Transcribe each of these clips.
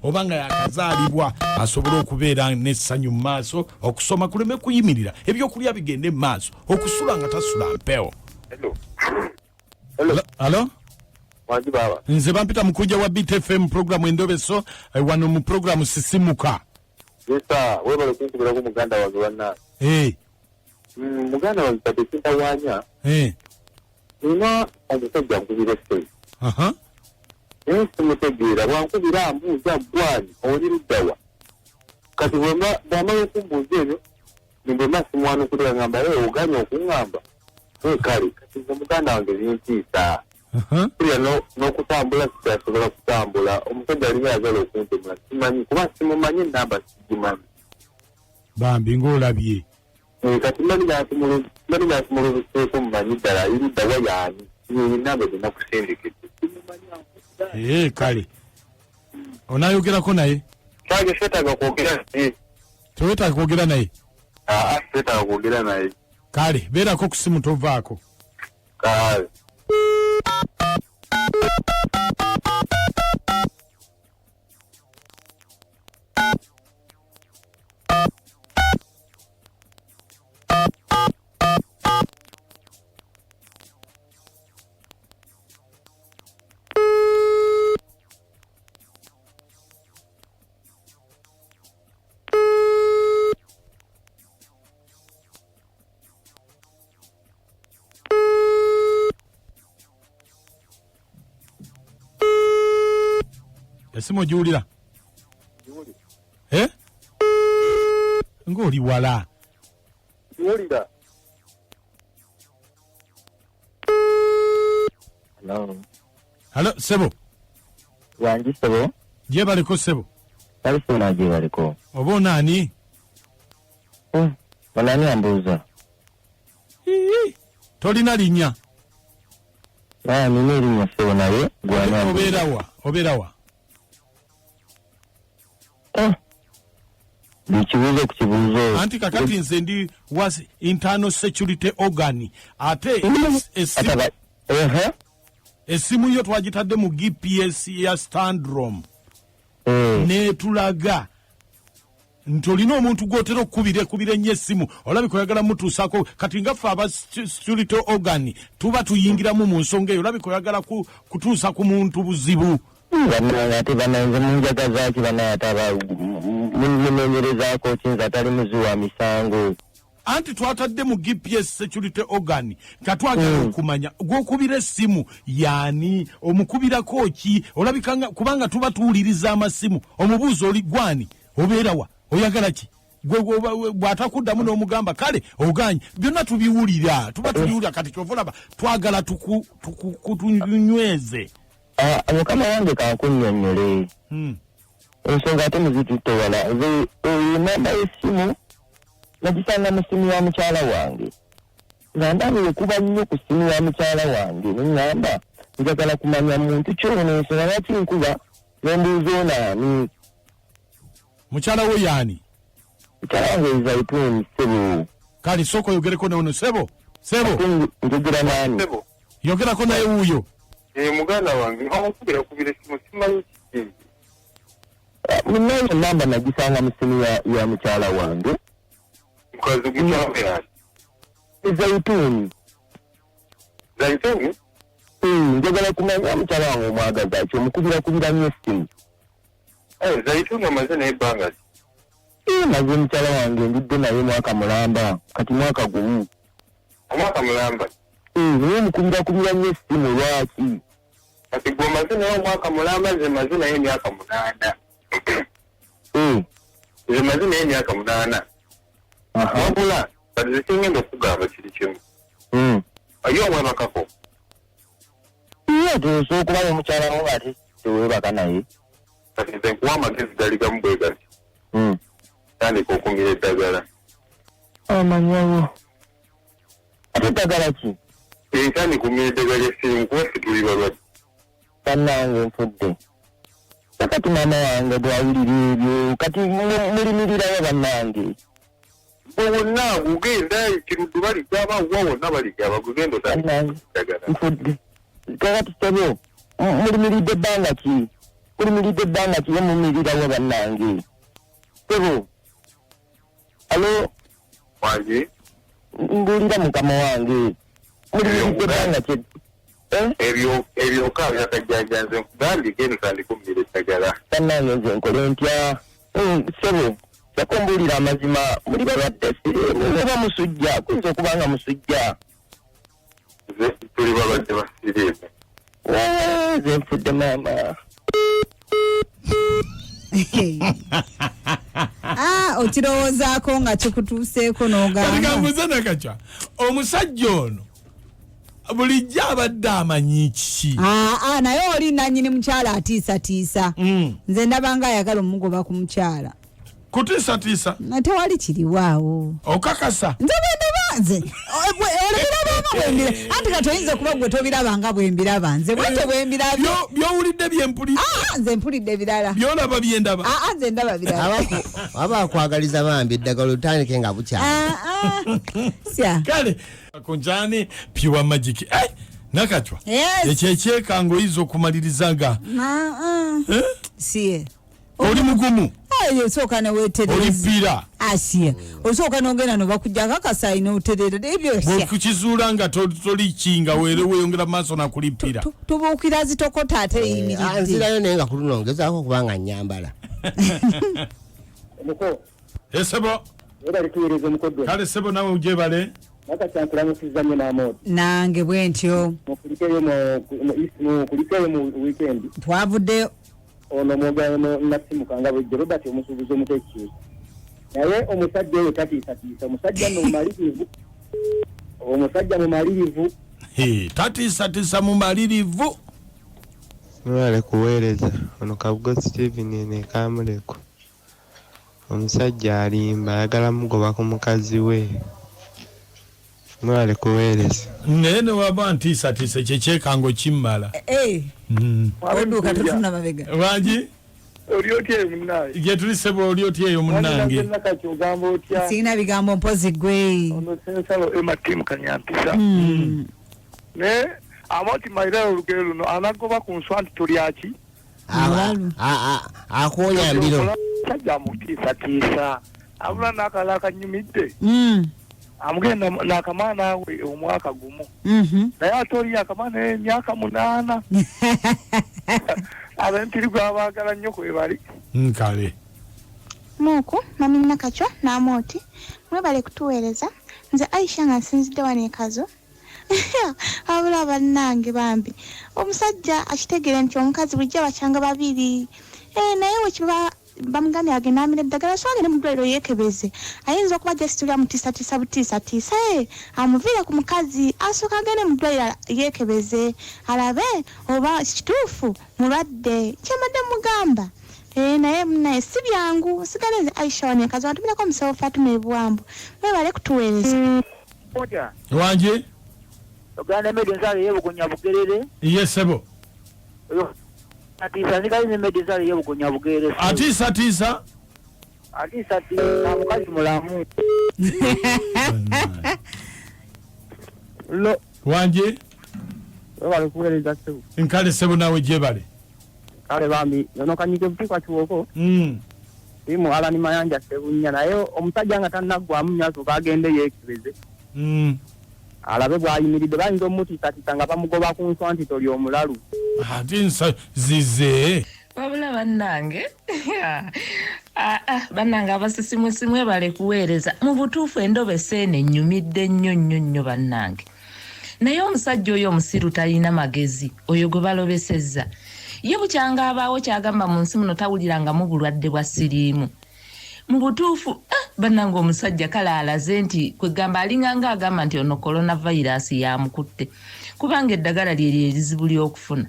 obanga yakazaalibwa asobole okubeera n'essanyu mu maaso, okusoma kuleme kuyimirira, ebyokulya bigende mu maaso, okusula nga tasula mpewo. Hello? Wanji baba. Nze bampita Mukunja wa BTFM programu Endobeso, wano mu programu Sisimuka. Yesa, wewe bali kunkubira ku muganda wange wanna. Muganda wange tatekinta wanya. Nina omusajja nkubira sente. Simutegeera bwankubira mbuuza bwani oli luddawa. Kati bw'amala okumbuuza ebyo nimbe masimwanukulira ngamba oganya okuŋŋamba. Kale kati muganda wange zintiisa. N'okutambula kitasobola kutambula. Omusajja alina ayagala okuntemula simanyi kuba simumanyi namba sigimanyi. Bambi ng'olabye. Kati mali nasimulubuseeko mumanyi ddala aliddawa yaani namba zina kusindikidde. Kale onaayogerako naye? Kage seetaaga kwogera naye. Tewetaaga kwogera naye? Seetaaga kwogera naye. Kale beerako ku simu tovaako. Kale. Esimu ogiwulira? Ng'oli wala. Giwulira. Hello, Sebo. Wanji Sebo. Gyebaleko Sebo. Talisona gyebaleko. Oba onaani? Onaani ambuuza. Tolina linnya? Nina erinnya Sebo naye gwani ambuuza. Obeerawa? Bikibuuzo ku kibuuzo. Anti kakati nze ndi was internal security organ. Ate esimu yo twagitadde mu GPS ya standrom. Netulaga ntolina omuntu gwotera okubira ennyo essimu olabika oyagala mutuusako kati nga ffe aba security organ tuba tuyingiramu mu nsonga eyo olabika oyagala kutuusa ku muntu buzibu. Ate bananze munjagazaaki banayataba mumenyerezaako kinza atali muzi wa misango. Anti twatadde mu GPS security organ katwagala okumanya gwokubira essimu yaani omukubirako ki olabika kubanga tuba tuwuliriza amasimu omubuuzo oli gwani obeerawa oyagala ki bw'atakuddamu n'omugamba kale oganye byonna tubiwulira tuba tubiwulira kati kyovulaba twagala tukunyweze. Mukama wange kankunnyonnyole ensonga ate muzitutte wala namba y'essimu nagisanga mu ssimu ya mukyala wange nga ndabire kuba nnyo ku ssimu ya mukyala wange neŋŋamba njagala kumanya muntu kyono ensonga lwaki nkuba nembuuza onaani. Mukyala wo yaani? Mukyala wange Zaituni Sebo. Kale sooka oyogereko naye ono Sebo. Njogera naani? Yogerako naye wuuyo. Muganda wange nkubira essimu simanyi kiki. Munayo namba nagisanga mu ssimu ya mukyala wange. Mukazi gutyawe yaani? Zaituni. Zaituni? Njagala kumanya mukyala wange omwagaza ki omukubira nnyo essimu. Zaituni amaze naye ebbanga ki? Maze mukyala wange ndidde naye mwaka mulamba kati mwaka gumu. Omwaka mulamba? Naye omukubira nnyo essimu lwaki? Kati gwe omaze naye omwaka mulamba nze maze naye emyaka 8. Nze maze naye emyaka 8. Wabula kati ze kingenda okugamba kiri kimu. Ayo omwebakako? Tusobola okubayo omukyala wo ate teweebaka naye. Kati nze nkuwa amagezi gali gamu bwe gati. Tandika okumira eddagala. Amanyawo. Ate eddagala ki? Tandika okumira eddagala ly'essimu kuba ffe tuli balwadde. Bannange nfudde. Kati maama wange bwawulira ebyo kati mulimirirayo bannange. Bwonna gugenda ekiruddu baligaba wa wonna baligaba gugenda otandika eddagala. Nfudde. Kakati Sebo mulimiridde ebbanga ki? kulimilide banga kiye mumilira wa bannange tebo alo waje mbulira mukama wange mulimilide banga kye ebyo kawe yakajjanjanze nkugambike nikandi kumira eddagala bannange nze nkole ntya sebo yakumbulira amazima muli balwadde oba musujja kuyinza okubanga musujja tuli balwadde basiriimu ze nfudde maama okirowoozaako nga kikutuuseeko n'ogamba nakacwa omusajja ono bulijjo abadde amanyi kiki naye oli nannyini mukyala atiisatiisa nze ndabanga ayagala omugoba ku mukyala kutiisatiisa tewali kiriwaawo okakasa nze bwendabanze olabirabanga anti kati oyinza okuba gwe tobirabanga bwembiraba nze bwete bwembirabye byowulidde byempulidde nze mpulidde birala byolaba byendaba nze ndaba birala aba akwagaliza bambi eddagala otandike nga bukyala kale kunjani piwa magiki nakacwa ekyo ekyekango oyinza okumaliriza nga siye oli mugumu osooka neweetereza olipira asiye osooka nogenda nobakujja kakasaayi noterera ebyo kukizuula nga tolikinga weyongera maaso nakulipira tubuukira zitokota ate eyimiridde nzirayo naye nga kulunongezaako kubanga nyambala esebo kale sebo nawe ujebale nakakyankulamusizamye n'amooti nange bwe ntyo mukulikeyo mu weekend twavuddeyo ono mwogano nasimukanga bujjo Robert omusuubuzi omuteekiisa naye omusajja oyo tatiisatiisa omusajja mumalirivu tatiisatiisa mumalirivu mwale kuweereza ono Kabugo Steven ene Kamuleko omusajja alimba ayagala mugoba ku mukazi we mwale kuweereza naye newaba ntiisatiisa kyekyekango kimmala oduuka totuna mabega wangi oli otya munnaye gyetulisebo oli otya eyo munnange nakati ogamba otya sirina bigambo mpozi gwe ono sensalo ematimu kanyampisa naye amoti mairalo olugero luno anagoba ku nswa nti tolyaki akwonya mbiro sajja amutiisatiisa abula n'akala akanyumidde amugenda n'akamaana we omwaka gumu naye ate oli akamaana emyaka 8 ab'empiri gwabaagala nnyo kwebali nkale muku mami nakacwa n'amooti mwebale kutuweereza nze Aisha nga nsinzidde wano ekazo abula bannange bambi omusajja akitegere nti omukazi bulijjo bakyanga babiri naye wekiba bamugambye agenda amira eddagala so agende mu ddwaliro yeekebeze ayinza okuba gesitulya mutiisatiisa butiisatiisa amuviire ku mukazi asooka agende mu ddwaliro yeekebeze alabe oba kituufu mulwadde kyembadde mugamba naye munaye si byangu sigale nze Aisha wano ekazi watumirako omusawo Fatuma ebuwambu mwebale kutuweereza wangi oganda emedi ensala yebugonya bugerere yesebo atiisa nzigali nemedi ensala yebugonya bugerere atiisatiisa mukazi mulamu wangi webale kuweereza sebo nkale sebo nawe gyebale kale bambi yono kanyike butikwa kiwoko imu alani mayanja sebunya naye omusajja nga tannaggwamu nyaso bagende yeekebeze alabe bwayimiridde bayinza omutiisatiisa nga bamugoba ku nswa nti toli omulalu ati nsa zize wabula bannange bannange abasisimusimwe bale kuweereza mu butuufu Endobeso eno ennyumidde nnyo bannange naye omusajja oyo omusiru talina magezi oyo gwe balobesezza ye bukyanga abaawo kyagamba mu nsi muno tawulirangamu bulwadde bwa siriimu mu butuufu bannange omusajja kale alaze nti kwegamba alinganga agamba nti ono coronavirus yamukutte kubanga eddagala lye lizibu ly'okufuna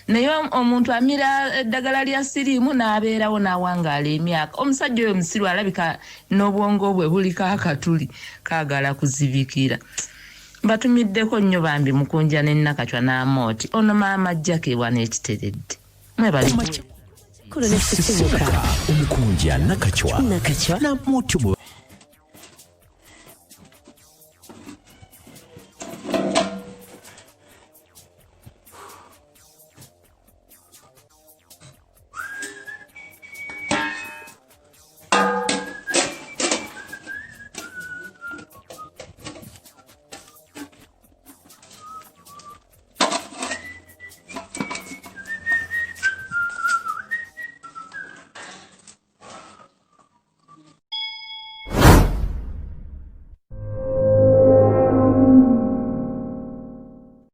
naye omuntu amira eddagala lya siriimu n'abeerawo n'awangaala emyaka omusajja oyo musiru alabika n'obwongo bwe buliko akatuli kaagala kuzibikira mbatumiddeko nnyo bambi Mukunja ne Nakacwa n'amooti ono maama Jake wana ekiteredde mwebali Omukunja Nakacwa n'amooti